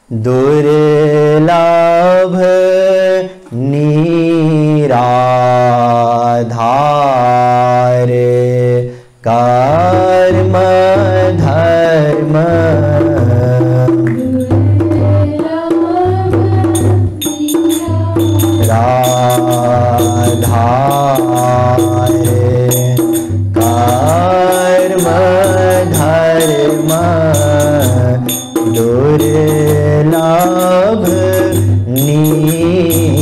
दुर्लभ निराधार कर्म धर्म राधार कर्म धर्म दुर्लभ निराधार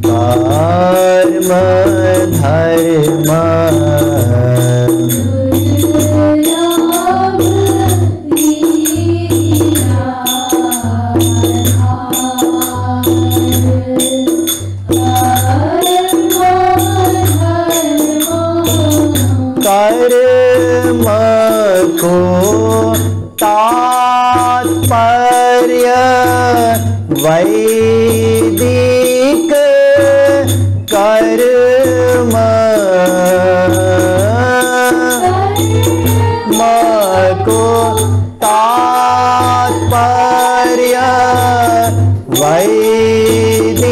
कर्म धर्म कर्म को तात्पर्य वैदिक कर्म को तात्पर्य वैदिक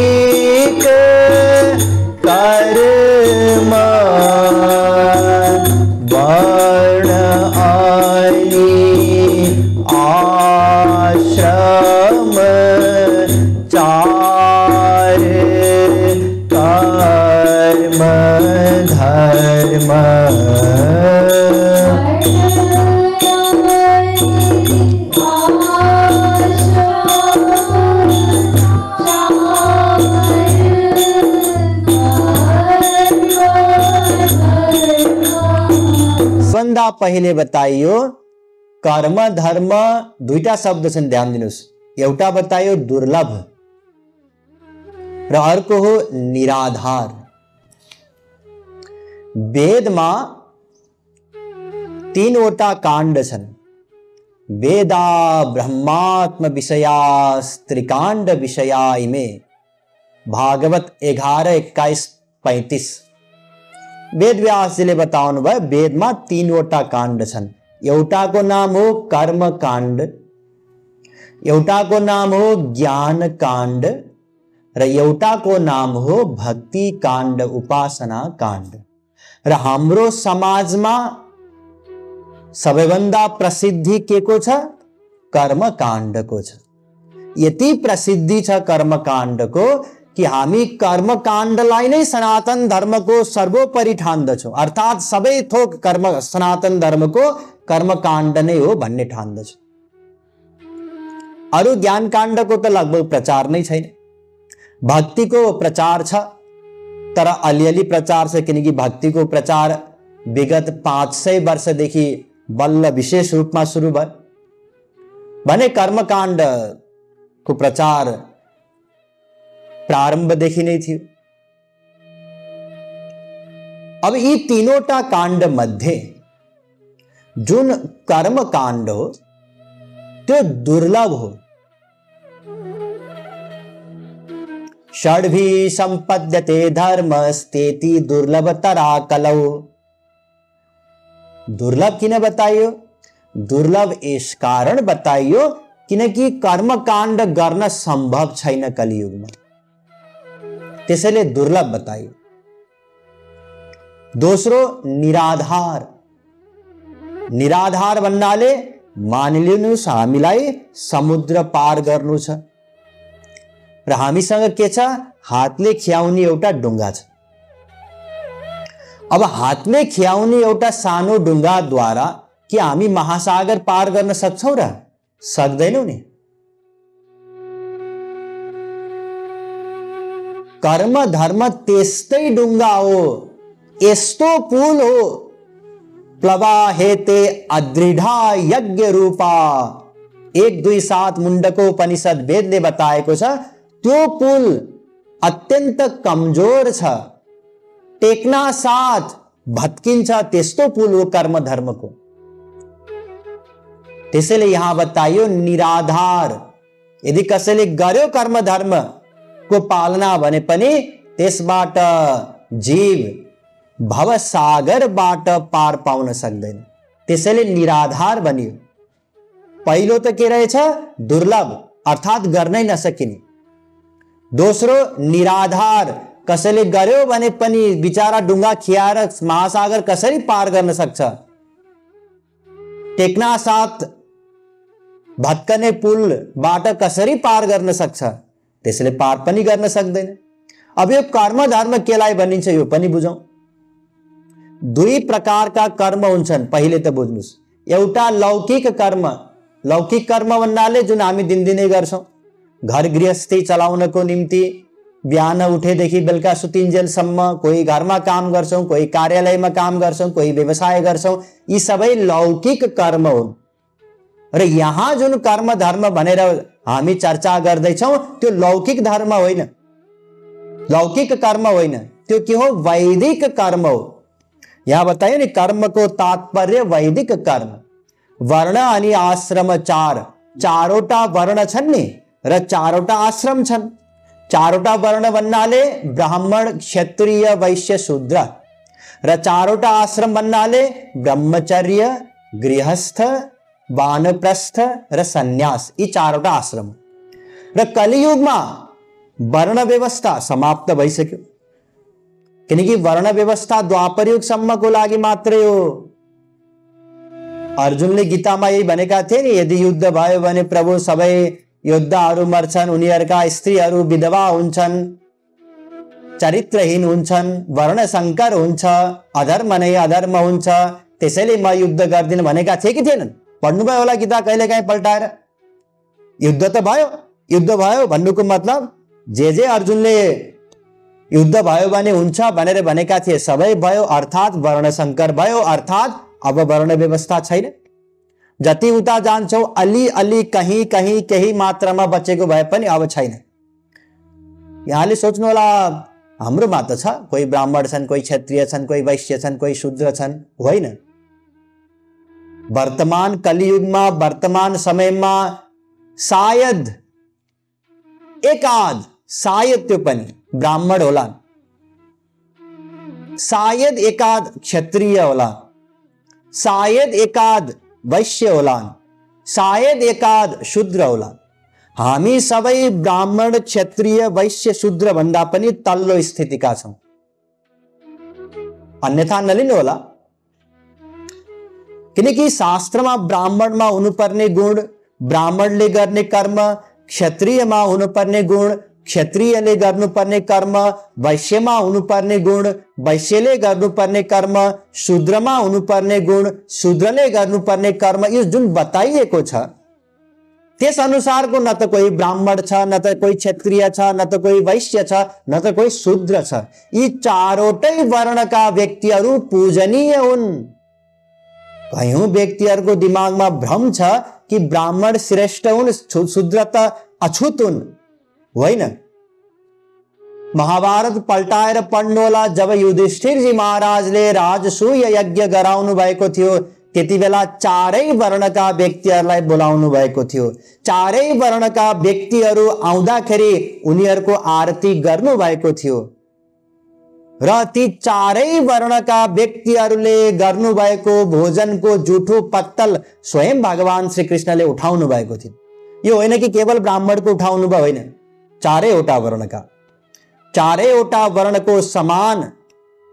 कर्म वर्ण आश्रम चार कर्म धर्म संधा पहले बताइयो कर्म धर्म दुईटा शब्द छन् ध्यान दिनुस् एउटा बताइयो दुर्लभ र अर्को हो निराधार वेदमा तीनवटा काण्ड छन् वेदा ब्रह्मात्म विषयास्त्रिकाण्ड विषया इमे भागवत 11:21-35 वेद व्यासजीले बताउनु भयो वेदमा तीनवटा काण्ड छन् एउटाको नाम हो कर्म काण्ड एउटाको नाम हो ज्ञान काण्ड र एउटाको नाम हो भक्ति काण्ड उपासना काण्ड र हाम्रो समाजमा सबैभन्दा प्रसिद्धि केको छ कर्म काण्डको छ यति प्रसिद्धि छ कर्म काण्डको कि हामी कर्म काण्डलाई नै सनातन धर्मको सर्वोपरि ठान्दछौं अर्थात सबै थोक कर्म सनातन धर्मको कर्म काण्ड नै हो भन्ने ठान्दछौं अरु ज्ञान काण्डको त लगभग प्रचार नै छैन भक्तिको प्रचार छ तर अलिअलि प्रचार छ किनकि भक्तिको प्रचार विगत 500 वर्षदेखि बल्ल विशेष रूपमा सुरु भयो भने कर्मकाण्डको प्रचार प्रारम्भदेखि नै थियो अब यी तीनवटा काण्ड मध्ये जुन कर्म काण्ड हो त्यो दुर्लभ हो षड्भी संपद्यते धर्मस्तेति दुर्लभतरा कलौ दुर्लभ किन बताइयो दुर्लभ यस कारण बताइयो किनकि कर्म काण्ड गर्न सम्भव छैन कलियुगमा त्यसैले दुर्लभ बताइयो दोस्रो निराधार निराधार भन्नाले मानिलिनुस् हामीलाई समुद्र पार गर्नु छ र हामीसँग के छ हातले खियाउने एउटा ढुङ्गा छ अब हातले खियाउने एउटा सानो ढुङ्गाद्वारा के हामी महासागर पार गर्न सक्छौं र सक्दैनौं नि कर्म धर्म त्यस्तै ढुङ्गा हो यस्तो पुल हो प्लवाहेते अदृढा यज्ञ रूपा 1-2-7 मुण्डको उपनिषद वेदले बताएको छ त्यो पुल अत्यन्त कमजोर छ टेक्ना साथ भत्किन्छ त्यस्तो पुल हो कर्म धर्मको त्यसैले यहाँ बताइयो निराधार यदि कसैले गर्यो कर्म धर्म को पालना भने पनि त्यसबाट जीव भवसागरबाट पार पाउन सक्दैन त्यसैले निराधार बनियो। पहिलो त के रहेछ, दुर्लभ अर्थात गर्नै नसकिने। दोस्रो निराधार, कसैले गर्यो भने पनि बिचारा डुङ्गा खियाएर महासागर कसरी पार गर्न सक्छ। टेक्ना साथ भत्कने पुलबाट कसरी पार गर्न सक्छ, त्यसले पार पनि गर्न सक्दैन। अब यो कर्म धर्म केलाई भनिन्छ यो पनि बुझौं। दुई प्रकारका कर्म हुन्छन्, पहिले त बुझ्नुस्। एउटा लौकिक कर्म, लौकिक कर्म भन्नाले जुन हामी दिनदिनै गर्छौं, घर गृहस्थी चलाउनको निम्ति बिहान उठेदेखि बेलुका सुतिन्जेलसम्म कोही घरमा काम गर्छौं, कोही कार्यालयमा काम गर्छौं, कोही व्यवसाय गर्छौं, यी सबै लौकिक कर्म हुन्। र यहाँ जुन कर्म धर्म भनेर हामी चर्चा गर्दैछौं त्यो लौकिक धर्म होइन, लौकिक कर्म होइन, त्यो के हो, वैदिक कर्म हो। यहाँ बताइयो नि, कर्मको तात्पर्य वैदिक कर्म। वर्ण अनि आश्रम चारवटा वर्ण छन् नि र चारवटा आश्रम छन्। चारवटा वर्ण भन्नाले ब्राह्मण क्षत्रिय वैश्य शूद्र र चारवटा आश्रम भन्नाले ब्रह्मचर्य गृहस्थ वानप्रस्थ र सन्यास, यी चारवटा आश्रम। र कलियुगमा वर्ण व्यवस्था समाप्त भइसक्यो, किनकि वर्ण व्यवस्था द्वापर युगसम्मको लागि मात्रै हो। अर्जुनले गीतामा यही भनेका थिए नि, यदि युद्ध भयो भने प्रभु सबै योद्धाहरू मर्छन्, उनीहरूका स्त्रीहरू विधवा हुन्छन्, चरित्रहीन हुन्छन्, वर्ण संकर हुन्छ, अधर्म नै अधर्म हुन्छ, त्यसैले म युद्ध गर्दिन भनेका थिए कि थिएनन्? पढ्नुभयो होला गीता कहिलेकाहीँ पल्टाएर। युद्ध त भयो, युद्ध भयो भन्नुको मतलब जे अर्जुनले युद्ध भयो भने हुन्छ भनेर भनेका थिए सबै भयो, अर्थात वर्ण संकर भयो, अर्थात अब वर्ण व्यवस्था छैन। जति उता जान्छौ अलि अलि कहीं कहीं केही मात्रामा बचेको भए पनि अब छैन। यहाँले सोच्नु होला हाम्रोमा त छ, कोही ब्राह्मण छन्, कोही क्षत्रिय छन्, कोही वैश्य छन्, कोही शूद्र छन्, होइन। वर्तमान कलियुगमा वर्तमान समयमा सायद एकाध, सायद त्यो पनि ब्राह्मण होला, शायद एकाध क्षत्रिय होला, शायद एकाध वैश्य होला, शायद एकाध शूद्र होला। हामी सबै ब्राह्मण क्षत्रिय वैश्य शूद्र भन्दा पनि तल्लो स्थितिका छौं, अन्यथा नलिनु होला। किनकि शास्त्रमा ब्राह्मणमा हुनुपर्ने गुण, ब्राह्मणले गर्ने कर्म, क्षत्रियमा हुनुपर्ने गुण, क्षत्रियले गर्नुपर्ने कर्म, वैश्यमा हुनुपर्ने गुण, वैश्यले गर्नुपर्ने कर्म, शूद्रमा हुनुपर्ने गुण, शूद्रले गर्नुपर्ने कर्म, यो जुन बताइएको छ त्यस अनुसारको न त कोही ब्राह्मण छ, न त कोही क्षत्रिय छ, न त कोही वैश्य छ, न त कोही शूद्र छ। यी चारवटै वर्णका व्यक्तिहरू पूजनीय हुन्। कयौं व्यक्तिहरूको दिमागमा भ्रम छ कि ब्राह्मण श्रेष्ठ हुन्, शूद्र त अछुत हुन्, होइन। महाभारत पल्टाएर पढ्नु होला, जब युधिष्ठिरजी महाराजले राजसूय यज्ञ गराउनु भएको थियो त्यति बेला चारै वर्णका व्यक्तिहरूलाई बोलाउनु भएको थियो। चारै वर्णका व्यक्तिहरू आउँदाखेरि उनीहरूको आरती गर्नु भएको थियो र ती चारै वर्णका व्यक्तिहरूले गर्नुभएको भोजनको जुठो पत्तल स्वयं भगवान श्री कृष्णले उठाउनु भएको थियो। यो होइन कि केवल ब्राह्मणको उठाउनु भयो, होइन, चारैवटा वर्णका, चारैवटा वर्णको समान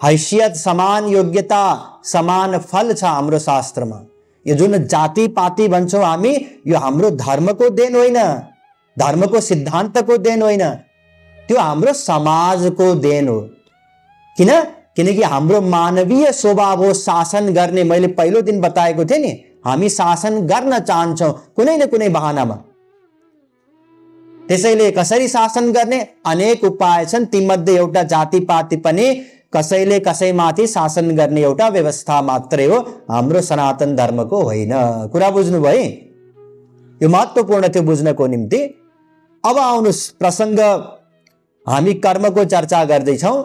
हैसियत, समान योग्यता, समान फल छ हाम्रो शास्त्रमा। यो जुन जाति पाति भन्छौं हामी, यो हाम्रो धर्मको देन होइन, धर्मको सिद्धान्तको देन होइन, त्यो हाम्रो समाजको देन हो। किन? किनकि हाम्रो मानवीय स्वभाव हो शासन गर्ने। मैले पहिलो दिन बताएको थिएँ नि, हामी शासन गर्न चाहन्छौं कुनै न कुनै बहानामा। त्यसैले कसरी शासन गर्ने? अनेक उपाय छन्, तीमध्ये एउटा जातिपाति पनि कसैले कसैमाथि शासन गर्ने एउटा व्यवस्था मात्रै हो, हाम्रो सनातन धर्मको होइन। कुरा बुझ्नु भयो? यो महत्त्वपूर्ण थियो बुझ्नको निम्ति। अब आउनुस् प्रसंग, हामी कर्मको चर्चा गर्दैछौं।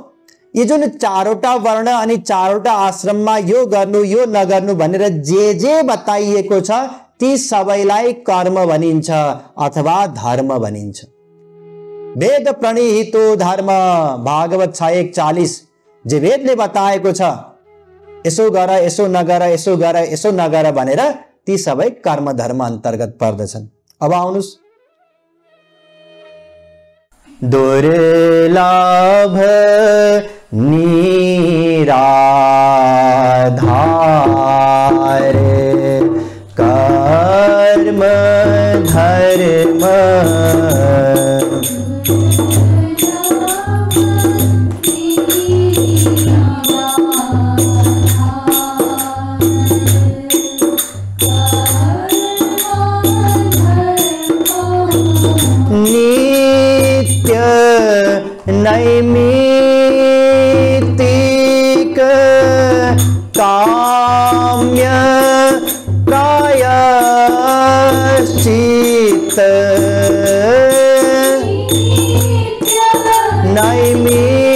यो जुन चारवटा वर्ण अनि चारवटा आश्रममा यो गर्नु यो नगर्नु भनेर जे बताइएको छ ती सबैलाई कर्म भनिन्छ अथवा धर्म भनिन्छ। वेद प्रणीतो धर्म, भागवत 6:41, जे वेदले बताएको छ यसो गर, यसो नगर, यसो गर, यसो नगर भनेर ती सबै कर्म धर्म अन्तर्गत पर्दछन्। अब आउनुस्, दुर्लभ निराधार कर्म धर्म नित्य नैमित्तिक काम्य प्रायश्चित्त नैमित्तिक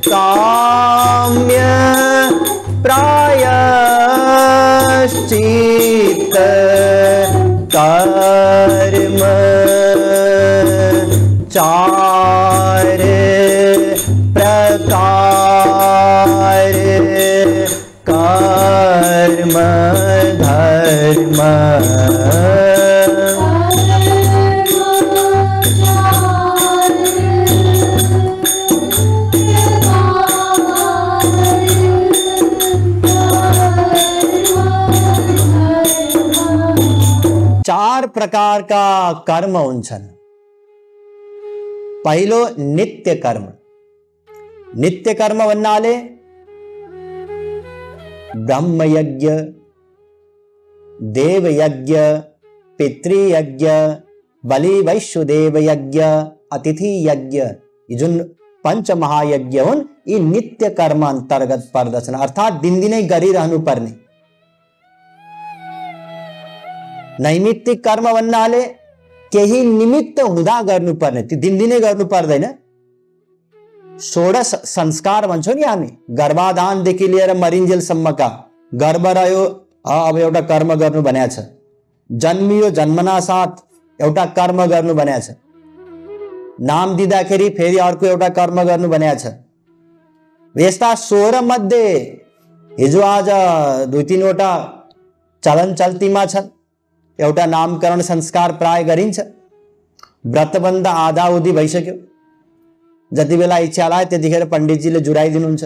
काम्य प्रायश्चित्त कर्म चार प्रकार कर्म धर्म चार प्रकार का कर्म हुन्छन्। पहिलो नित्य कर्म। नित्य कर्म भन्नाले ब्रह्मयज्ञ, देवयज्ञ, पितृयज्ञ, बलि वैश्वदेव यज्ञ, अतिथि यज्ञ, यी जुन पंच महायज्ञ हुन् यी नित्य कर्म अन्तर्गत पर्दछन्, अर्थात् दिनदिनै गरिरहनु पर्ने। नैमित्तिक कर्म भन्नाले केही निमित्त हुँदा गर्नुपर्ने, ती दिनदिनै गर्नु पर्दैन। षोडश संस्कार भन्छौँ नि हामी, गर्भाधानदेखि लिएर मरिन्जेलसम्मका। गर्भ रह्यो, अब एउटा कर्म गर्नु भनेको छ। जन्मियो, जन्मना साथ एउटा कर्म गर्नु भनेको छ। नाम दिँदाखेरि फेरि अर्को एउटा कर्म गर्नु भनेको छ। यस्ता 16 मध्ये हिजो आज 2-3 वटा चलन चल्तीमा छन्। एउटा नामकरण संस्कार प्राय गरिन्छ। व्रतबन्ध आधाउधी भइसक्यो, जति बेला इच्छा लाग्यो त्यतिखेर पण्डितजीले जुराइदिनुहुन्छ।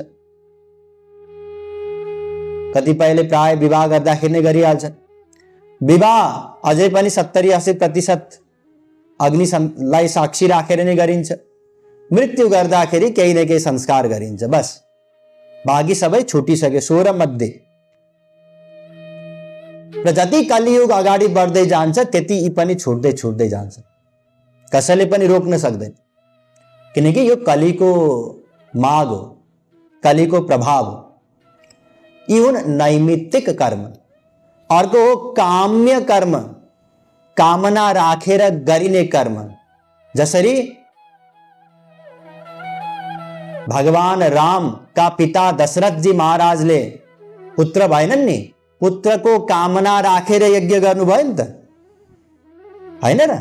कतिपयले प्राय विवाह गर्दाखेरि नै गरिहाल्छन्। विवाह अझै पनि 70-80% अग्निलाई साक्षी राखेर नै गरिन्छ। मृत्यु गर्दाखेरि केही न केही संस्कार गरिन्छ, बस। बाँकी सबै छुटिसक्यो 16 मध्ये। र जति कलियुग अगाडि बढ्दै जान्छ त्यति यी पनि छुट्दै छुट्दै जान्छ, कसैले पनि रोक्न सक्दैन। किनकि यो कलिको माग हो, कलिको प्रभाव हो। यी हुन् नैमित्तिक कर्म। अर्को हो काम्य कर्म, कामना राखेर गरिने कर्म। जसरी भगवान राम का पिता दशरथ जी महाराजले पुत्र भएनन् नि, पुत्रको कामना राखेर यज्ञ गर्नुभयो नि त, हैन र?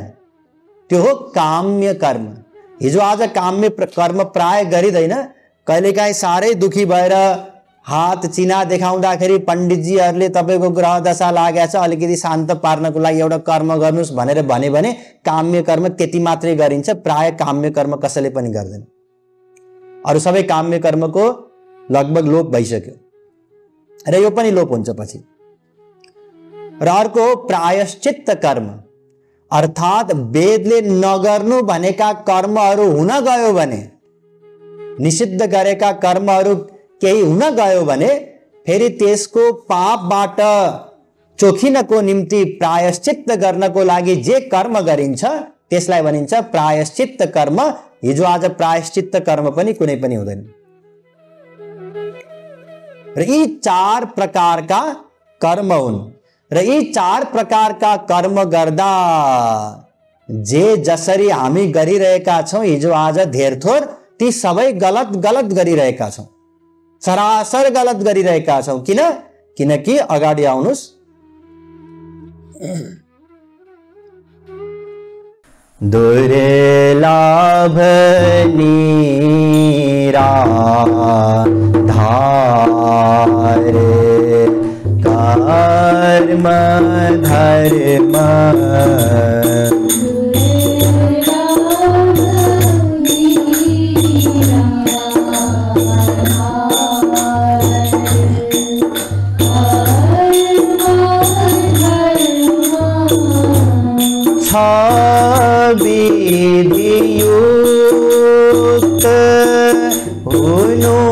त्यो हो काम्य कर्म। हिजो आज काम्य कर्म प्राय गरिदैन। कहिलेकाहीँ साह्रै दुखी भएर हात चिना देखाउँदाखेरि पण्डितजीहरूले तपाईँको ग्रह दशा लागेको छ, अलिकति शान्त पार्नको लागि एउटा कर्म गर्नुहोस् भनेर भने काम्य कर्म त्यति मात्रै गरिन्छ। प्राय काम्य कर्म कसैले पनि गर्दैन। अरू सबै काम्य कर्मको लगभग लोप भइसक्यो र यो पनि लोप हुन्छ पछि। र अर्को प्रायश्चित्त कर्म, अर्थात् वेदले नगर्नु भनेका कर्महरू हुन गयो भने, निषिद्ध गरेका कर्महरू केही हुन गयो भने फेरि त्यसको पापबाट चोखिनको निम्ति प्रायश्चित्त गर्नको लागि जे कर्म गरिन्छ त्यसलाई भनिन्छ प्रायश्चित्त कर्म। हिजो आज प्रायश्चित्त कर्म पनि कुनै पनि हुँदैन। र यी 4 प्रकारका कर्म हुन्। र यी 4 प्रकारका कर्म गर्दा जे जसरी हामी गरिरहेका छौं हिजो आज धेरथोर, ती सबै गलत गरिरहेका छौं, सरासर गलत गरिरहेका छौं। किनकि अगाडि आउनुस्, दुर्लभ निराधार कर्म धर्म विधियुक्त हुनु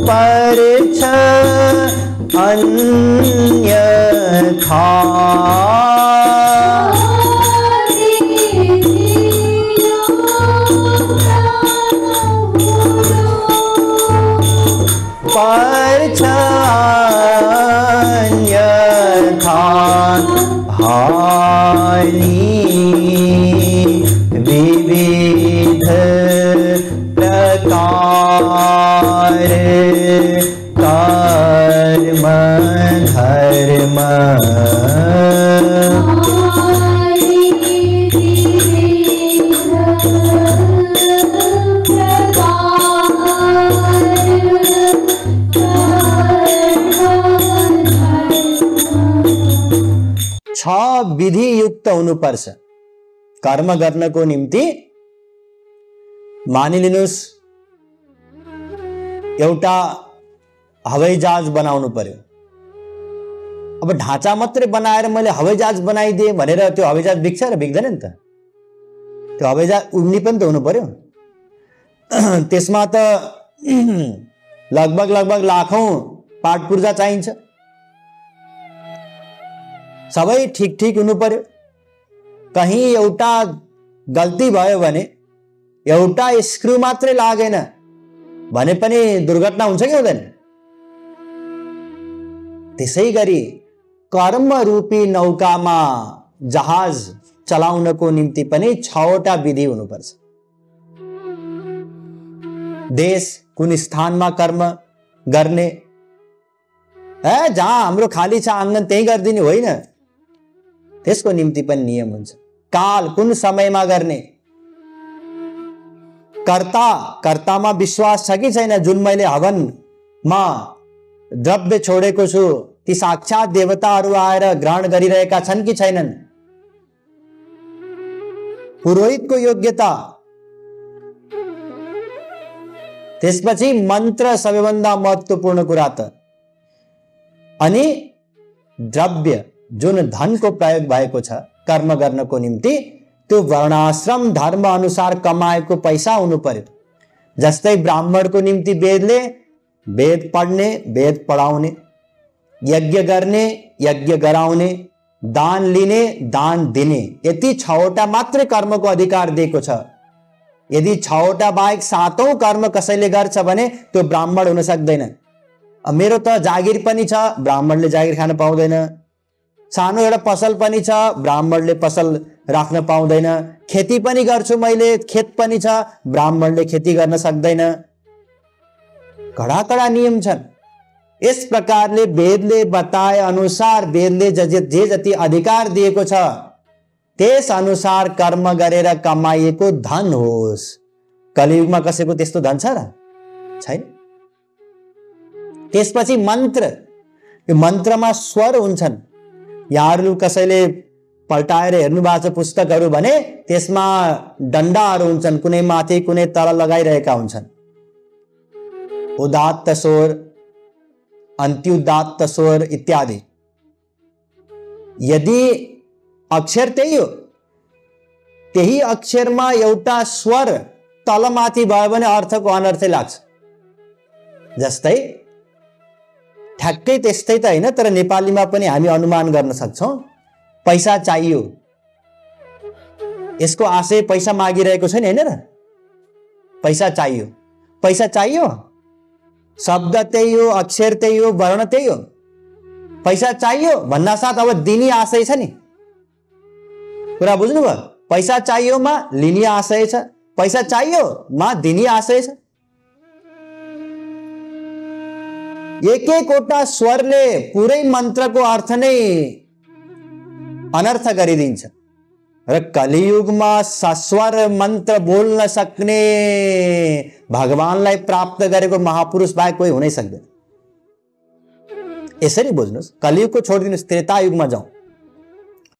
परछ अन्यथा परछ अन्यथा हानि विविध प्रकार कर्म धर्म छ विधि युक्त हुनुपर्छ कर्म गर्नको निम्ति। मानिलिनुस् एउटा हवाईजहाज बनाउनु पर्यो। अब ढाँचा मात्रै बनाएर मैले हवाईजहाज बनाइदिएँ भनेर त्यो हवाईजहाज बिग्छ र बिग्दैन नि त। त्यो हवाईजहाज उड्ने पनि त हुनु पर्यो। त्यसमा त लगभग लाखौं पार्ट पुर्जा चाहिन्छ। सबै ठीक ठीक हुनु पर्यो। कहीं एउटा गल्ती भयो भने, एउटा स्क्रु मात्रै लागेन भने पनि दुर्घटना हुन्छ कि हुँदैन? त्यसैगरी कर्म रूपी नौकामा जहाज चलाउनको निम्ति पनि 6वटा विधि हुनुपर्छ। देश कुन स्थानमा कर्म गर्ने, जहाँ हाम्रो खाली छ आँगन त्यही गरिदिने होइन, त्यसको निम्ति पनि नियम हुन्छ। काल कुन समयमा गर्ने, कर्तामा विश्वास छ कि छैन? जुन मैले हवनमा द्रव्य छोडेको छु ती साक्षात देवताहरू आएर ग्रहण गरिरहेका छन् कि छैनन्? पुरोहितको योग्यता, त्यसपछि मन्त्र सबैभन्दा महत्त्वपूर्ण कुरा त, अनि द्रव्य जुन धनको प्रयोग भएको छ कर्म गर्नको निम्ति, त्यो वर्णाश्रम धर्म अनुसार कमाएको पैसा हुनु पर्यो। जस्तै ब्राह्मणको निम्ति वेदले वेद पढ्ने, वेद पढाउने, यज्ञ गर्ने, यज्ञ गराउने, दान लिने, दान दिने, यति 6वटा मात्रै कर्मको अधिकार दिएको छ। यदि 6वटा बाहेक 7औं कर्म कसैले गर्छ भने त्यो ब्राह्मण हुन सक्दैन। मेरो त जागिर पनि छ, ब्राह्मणले जागिर खान पाउँदैन। सानो एउटा पसल पनि छ, ब्राह्मणले पसल राख्न पाउँदैन। खेती पनि गर्छु मैले, खेत पनि छ, ब्राह्मणले खेती गर्न सक्दैन। कडा नियम छन्। यस प्रकारले वेदले बताए अनुसार, वेदले जे जति अधिकार दिएको छ त्यस अनुसार कर्म गरेर कमाइएको धन होस्। कलियुगमा कसैको त्यस्तो धन छ र? छैन। त्यसपछि मन्त्र, यो मन्त्रमा स्वर हुन्छन्। यहाँहरू कसैले पल्टाएर हेर्नु भएको छ पुस्तकहरू भने त्यसमा डन्डाहरू हुन्छन्, कुनै माथि कुनै तल लगाइरहेका हुन्छन्। उदात्त स्वर, अन्त्युदात्त स्वर इत्यादि। यदि अक्षर त्यही हो, त्यही अक्षरमा एउटा स्वर तलमाथि भयो भने अर्थको अनर्थै लाग्छ। जस्तै ठ्याक्कै त्यस्तै त होइन, तर नेपालीमा पनि हामी अनुमान गर्न सक्छौं। पैसा चाहियो, यसको आशय पैसा मागिरहेको छैन, हैन र? पैसा चाहियो, पैसा चाहियो, शब्द त्यही हो, अक्षर त्यही हो, वर्ण त्यही हो। पैसा चाहियो भन्ना साथ अब दिने आशय छ नि। कुरा बुझ्नुभयो? पैसा चाहियोमा लिने आशय छ, पैसा चाहियोमा दिने आशय छ। एक-एकवटा स्वरले पुरै मन्त्रको अर्थ नै अनर्थ गरिदिन्छ। अरे कलियुगमा सस्वर मंत्र बोल न सकने भगवान लाई प्राप्त करे को महापुरुष बाय कोई हो नहीं सकते। ऐसे नहीं बोझ कलियुग को छोड़ दिन त्रेता युग में जाओ